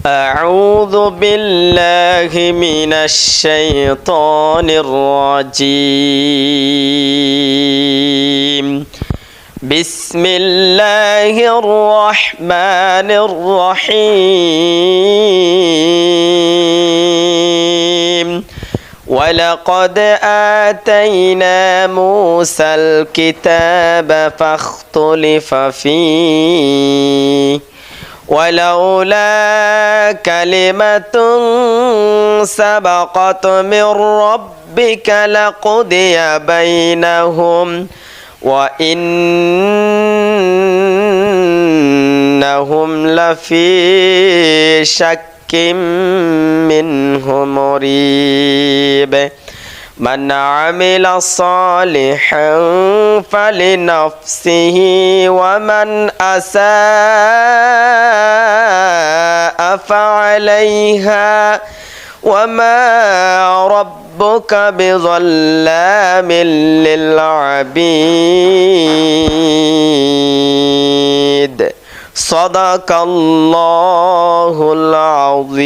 أعوذ بالله من الشيطان الرجيم بسم الله الرحمن الرحيم ولقد آتينا موسى الكتاب فاختلف فيه ولولا كلمة سبقت من ربك لقضي بينهم وإنهم لفي شك منه مريب من عمل صالحا فلنفسه ومن أساء فعليها وما ربك بظلام للعبيد صدق الله العظيم